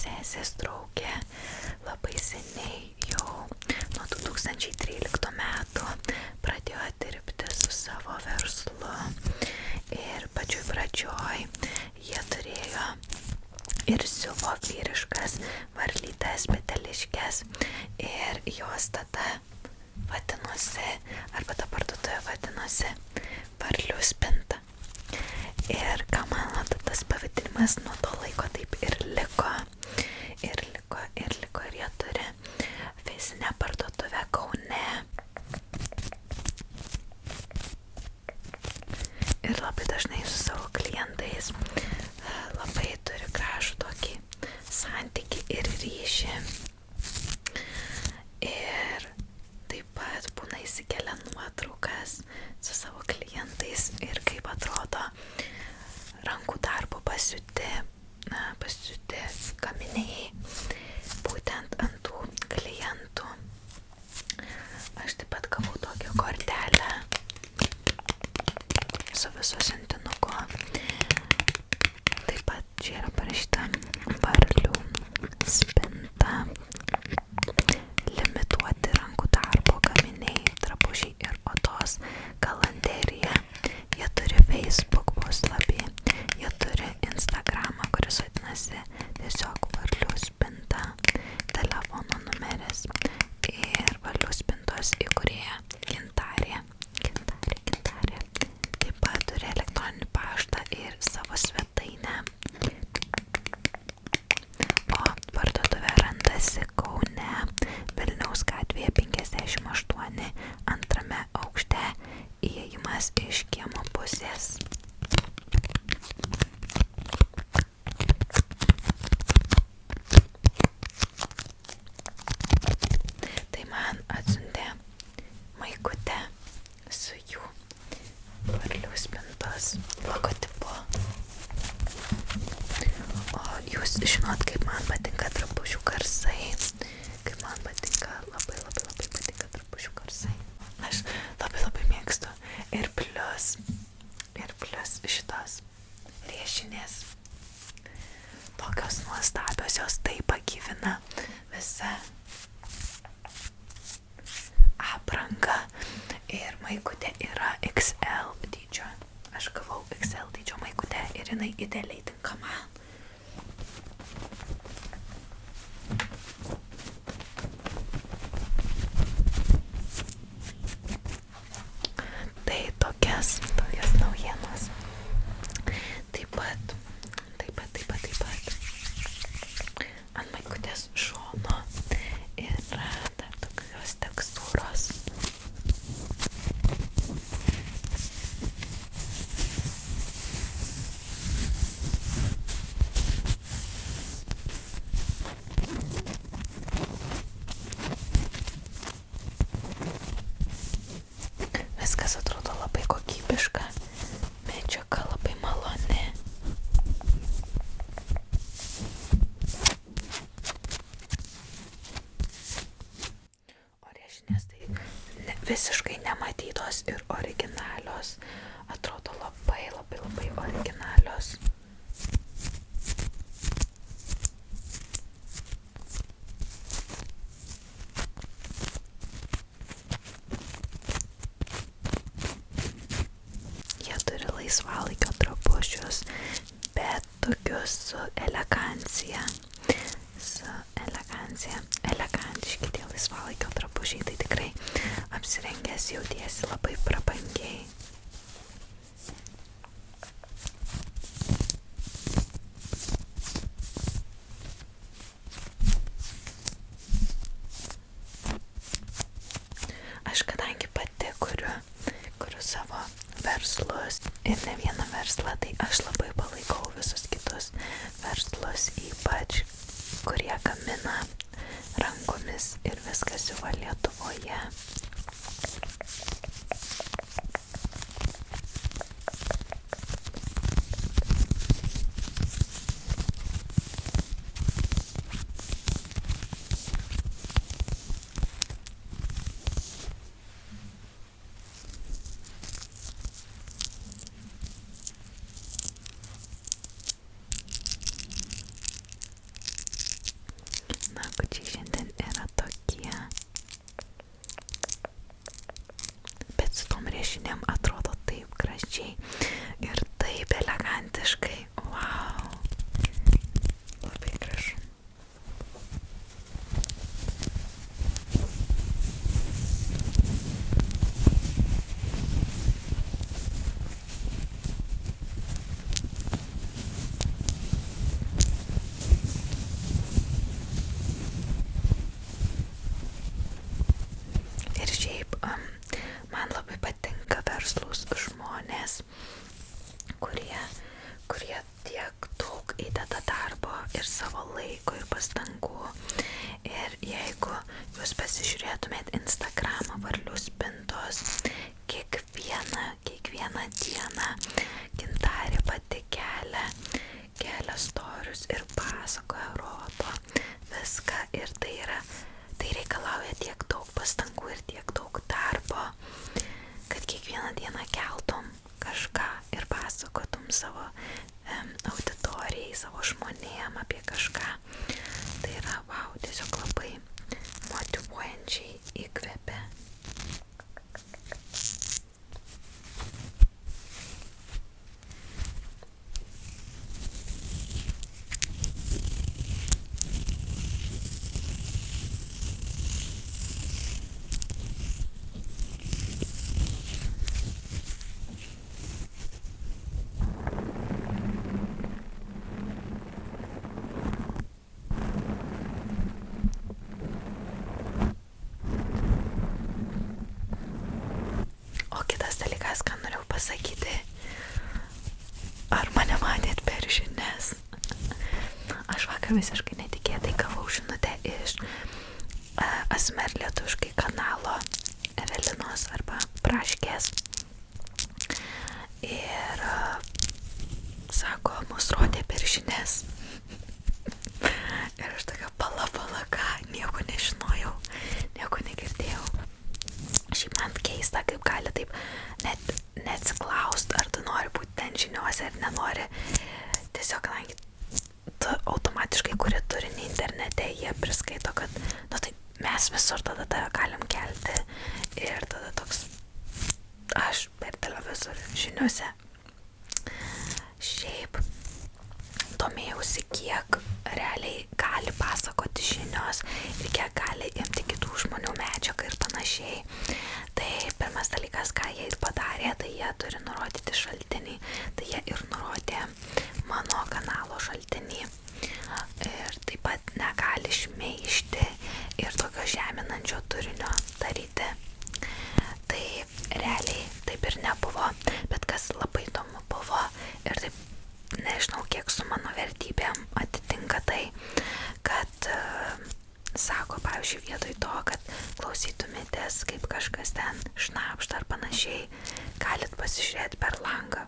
sesės draugė labai seniai, jau nuo 2013 metų pradėjo dirbti su savo verslu ir pačioj pradžioj jie turėjo ir siuvo vyriškas varlytes peteliškes ir jos tada vadinosi, arba ta parduotuvė vadinosi Varlių spinta. Ir ką manot, tas pavadinimas nuo to laiko taip ir liko. Ir jie turi fizinę parduotuvę Kaune. Ir labai dažnai su savo klientais labai turi gražų tokį santykį ir ryšį. Ir taip pat būna įsikelia nuotraukas su savo klientais ir kaip atrodo rankų darbo pasiūti gaminiai būtent ant tų klientų. Aš taip pat gavau tokią kortelę su viso siuntinuku. Taip pat čia yra parašyta Varlių spinta, limituoti rankų darbo gaminiai, drabužiai ir odos galanterija. Jie turi Facebook puslapį, jie turi Instagramą, kuris vadinasi tiesiog Varlių spinta, telefono numeris ir Varlių spintos įkūrėja Gintarė. Taip pat turi elektroninį paštą ir savo svetainę. O parduotuvė randasi Kaune, Vilniaus gatvėje 58, antrame aukšte, įėjimas iš kiemo pusės. Tai man atsiuntė maikutę su jų Varlių spintos logotipu. O jūs žinot, kaip man patinka drabužių garsai. Kaip man patinka, labai patinka drabužių garsai. Aš labai mėgstu. Ir plius šitos riešinės. Tokios nuostabios, jos taip pagyvina visą aprangą. Ir maikutė yra XL dydžio. Aš gavau XL dydžio maikutę ir jinai idealiai tinka man. Tai tokias naujienos. Taip pat ant maikutės šono yra dar tokios tekstūros. Viskas atrodo labai kokybiška, medžiaga labai maloni. O riešinės tai visiškai nematytos ir originalios. Atrodo labai originalios. Jie turi laisvalaikio drabužius, bet tokius su elegancija. Elegantiški tie laisvalaikio drabužiai, tai tikrai apsirengęs jautiesi labai prabangiai. Aš kadangi pati kuriu savo verslus ir ne vieną verslą, tai aš labai palaikau visus kitus verslus, ypač kurie gamina rankomis ir viskas siuva Lietuvoje. pastangų. Ir jeigu jūs pasižiūrėtumėt Instagramą Varlių spintos, kiekvieną dieną Gintarė pati kelia storius ir pasakoja, rodo viską. Ir tai reikalauja tiek daug pastangų ir tiek daug darbo, kad kiekvieną dieną keltum kažką ir pasakotum savo auditorijai, savo žmonėm apie kažką. Tai yra, wow, tiesiog labai motyvuojančiai įkvepia. Ką norėjau pasakyti, ar mane matėt per žinias? Aš vakar visiškai netikėtai gavau žinutę iš ASMR lietuviškai kanalo Evelinos arba Praškės. Ir sako, mus rodė per žinias. Ir aš tokia pala, ką, nieko nežinojau, nieko negirdėjau. Šiaip man keista, kaip gali taip net neatsiklaust, ar tu nori būti ten žiniuose ar nenori. Tiesiog, kadangi tu automatiškai kuri turinį internete, jie priskaito, kad tai mes visur tada tave galim kelti. Ir tada toks, aš per televizorių žiniuose. Šiaip domėjausi, kiek realiai gali pasakoti žinios ir kiek gali imti kitų žmonių medžiagą ir panašiai. Tai pirmas dalykas, ką jie padarė, tai jie turi nurodyti šaltinį. Tai jie ir nurodė mano kanalo šaltinį. Ir taip pat negali šmeižti ir tokio žeminančio turinio daryti. Tai realiai taip ir nebuvo, bet kas labai įdomu buvo ir taip nežinau, kiek su mano vertybėm atitinka tai, kad sako, pavyzdžiui, vietoj to, kad klausytumėtės, kaip kažkas ten šnapšta ar panašiai, galit pasižiūrėti per langą.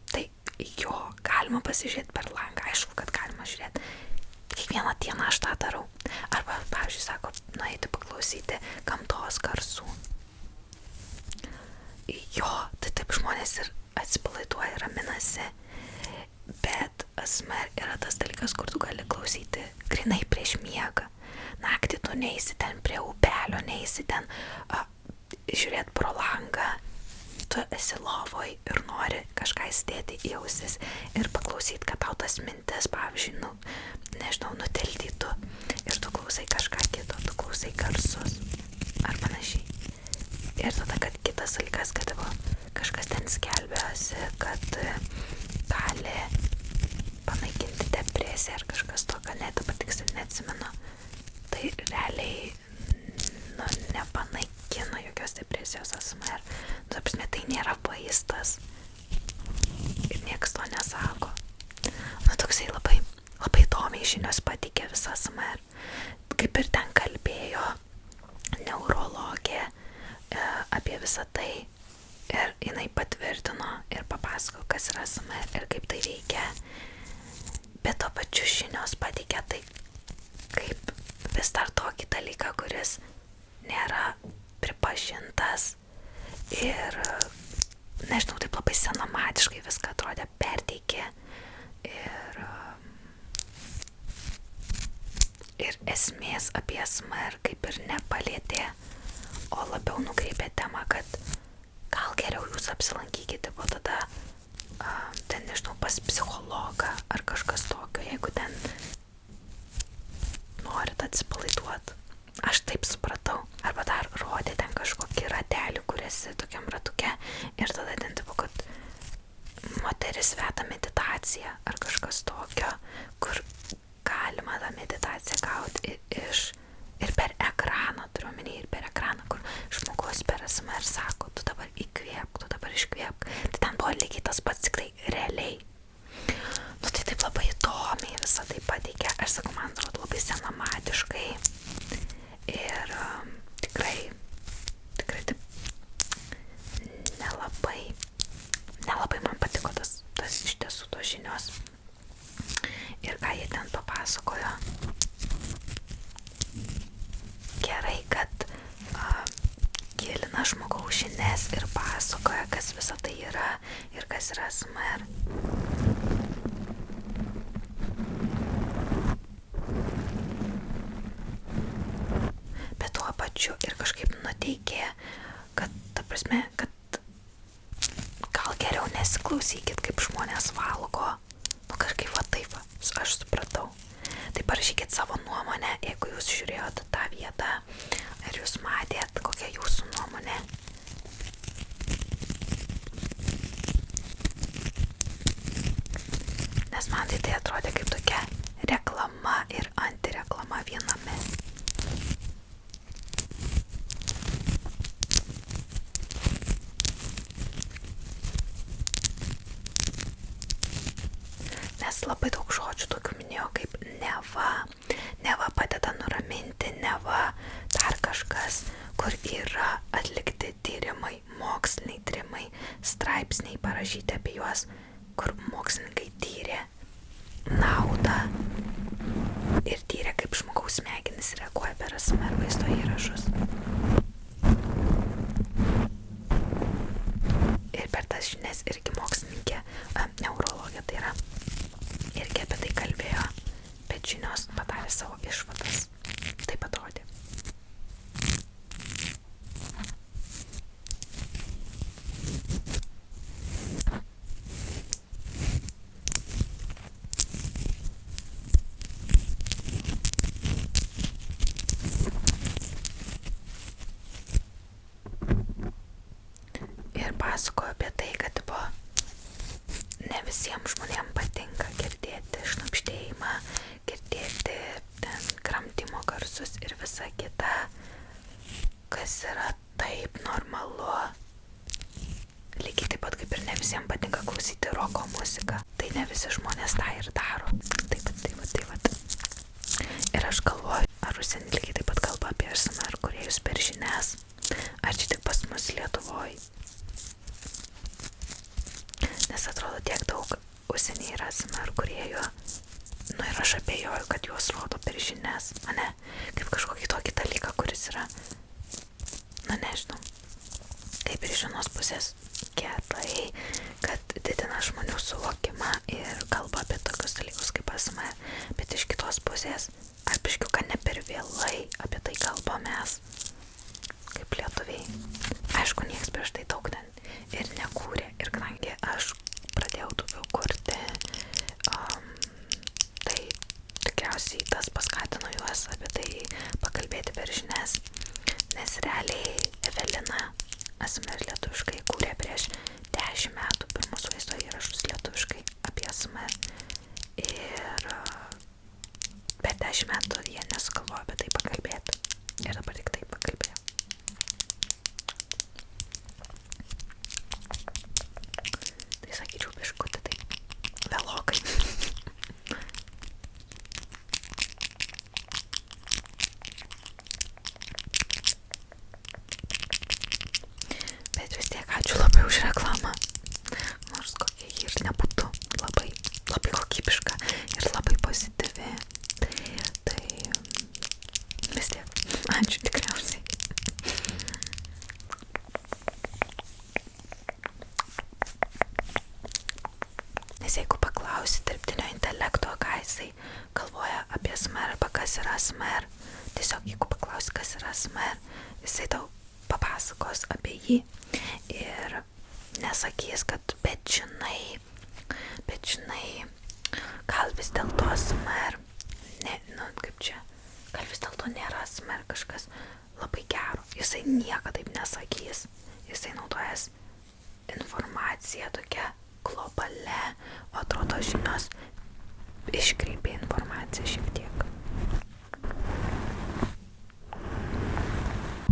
Tai jo, galima pasižiūrėti per langą, aišku, kad galima žiūrėti. Kiekvieną dieną aš tą darau. Arba, pavyzdžiui, sako, nueiti paklausyti gamtos garsų. Jo, tai taip žmonės ir atsipalaiduoja, raminasi. Bet ASMR yra tas dalykas, kur tu gali klausyti grinai prieš miegą. Naktį tu neisi ten prie upelio, neisi ten žiūrėti pro langą. Tu esi lovoj ir nori kažką įsidėti į ausis ir paklausyti, kad tau tas mintis, pavyzdžiui, nežinau, nutildytų. Ir tu klausai kažką kito, tu klausai garsus ar panašiai. Ir tada, kad kitas dalykas, kad kažkas ten skelbiasi, kad gali panaikinti depresiją ar kažkas tokio, dabar tiksliai neatsimenu. Tai realiai nepanaikina jokios depresijos ASMR. Tai nėra vaistas. Ir niekas to nesako. Toksai labai įdomiai žinios pateikė visą ASMR. Kaip ir ten kalbėjo neurologė apie visą tai. Ir jinai patvirtino ir papasako, kas yra ASMR ir kaip tai veikia. Bet to pačiu žinios pateikia tai kaip vis dar tokį dalyką, kuris nėra pripažintas. Ir nežinau, taip labai senamadiškai viską atrodė, perteikė. Ir esmės apie ASMR kaip ir nepalietė, o labiau nukreipė temą, kad gal geriau jūs apsilankykite, o tada ten, nežinau, pas psichologą ar kažkas tokio, jeigu ten norit atsipalaiduoti. Aš taip supratau. Arba dar rodė ten kažkokį ratelį, kur esi tokiam ratuke ir tada ten tipo, kad moteris veda meditaciją ar kažkas tokio, kur galima tą meditaciją gauti ir per ekraną, turiu omeny, ir per ekraną, kur žmogus per ASMR sako, tu dabar įkvėpk, tu dabar iškvėpk. Tai ten buvo lygiai tas pats, tik tai realiai. Tai taip labai įdomiai visą tai pateikė. kas yra ASMR. Bet tuo pačiu ir kažkaip nuteikė, kad, ta prasme, kad gal geriau nesiklausykit, kaip žmonės valgo. Nu kažkaip va taip, aš supratau. Tai parašykit savo nuomonę, jeigu jūs žiūrėjote tą vietą, ar jūs matėt, kokia jūsų nuomonė. Nes man tai atrodė kaip tokia reklama ir antireklama viename. Nes labai daug žodžių tokių minėjo kaip neva padeda nuraminti, neva dar kažkas, kur yra atlikti tyrimai, moksliniai tyrimai, straipsniai parašyti apie juos, kur mokslininkai tyrė naudą ir tyrė, kaip žmogaus smegenys reaguoja per ASMR vaizdo įrašus. Ir per tas žinias irgi mokslininkė, neurologė tai yra, irgi apie tai kalbėjo, bet žinios padarė savo išvadas. Taip atrodė. Ir pasakojo apie tai, kad ne visiems žmonėms patinka girdėti šnabždėjimą, girdėti ten kramtymo garsus ir visa kita, kas yra taip normalu. Lygiai taip pat kaip ir ne visiems patinka klausyti roko muziką. Tai ne visi žmonės tą ir daro. Taip pat. Ir aš galvoju, ar užsienį lygiai taip pat kalba apie ASMR kūrėjus per žinias, ar čia tik pas mus Lietuvoj. Nes atrodo tiek daug užsienį yra ASMR kūrėjų. Nu ir aš abejoju, kad juos rodo per žinias, ane? Kaip kažkokį tokį dalyką, kuris yra, nu nežinau, kaip ir iš vienos pusės gerai, kad didina žmonių suvokimą ir kalba apie tokius dalykus kaip ASMR, bet iš kitos pusės, ar biškiu, kad ne per vėlai apie tai kalbam mes, kaip lietuviai. Aišku, nieks prieš tai daug ten ir nekūrė, ir kadangi aš pradėjau daugiau kurti, tai tikriausiai tas paskatino juos apie tai pakalbėti per žinias, nes realiai Evelina ASMR lietuviškai kūrė prieš 10 metų pirmus vaizdo įrašus lietuviškai apie ASMR ir per 10 metų jie nesugalvojo apie tai pakalbėti ir dabar tik tai pakalbėjo. Tai sakyčiau biškutį tai vėlokai. Bet vis tiek ačiū labai už reklamą, nors kokia ji ir nebūtų labai kokybiška ir labai pozityvi, tai vis tiek ačiū tikriausiai. Nes jeigu paklausi dirbtinio intelekto, ką jisai galvoja apie ASMR arba kas yra ASMR, tiesiog jeigu paklausi, kas yra ASMR, jisai tau papasakos apie jį ir nesakys, kad bet žinai, gal vis dėlto ASMR, gal vis dėlto nėra ASMR kažkas labai gero. Jisai niekada taip nesakys. Jisai naudojas informacija tokia globale, o atrodo žinios iškreipia informaciją šiek tiek.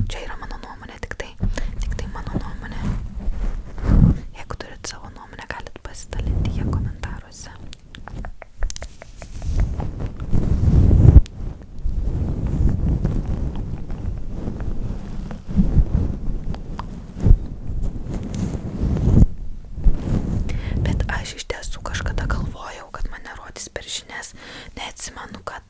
Čia yra mano nuomonė, tik tai mano nuomonė. Jeigu turit savo nuomonę, galit pasidalinti ją komentaruose. Bet aš iš tiesų kažkada galvojau, kad mane rodys per žinias. Neatsimenu kada.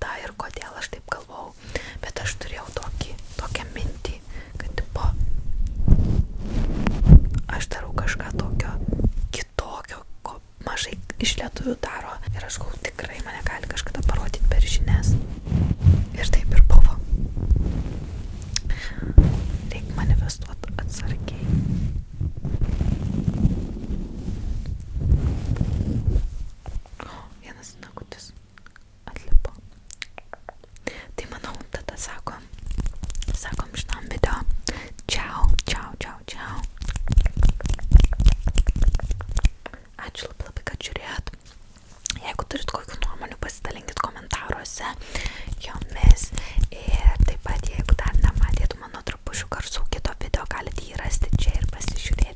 iš lietuvių daro. Ir aš galvoju, tikrai mane gali kažkada parodyti per žinias. Ir taip ir buvo. Reik manifestuoti atsargiai. Vienas nagutis atlipo. Tai manau, tada sakom šitam video. Čiau. Ačiū labai, kad žiūrėjot. Jeigu turit kokių nuomonių, pasidalinkit komentaruose jomis. Ir taip pat, jeigu dar nematėt mano drabužių garsų kito video, galite jį rasti čia ir pasižiūrėti.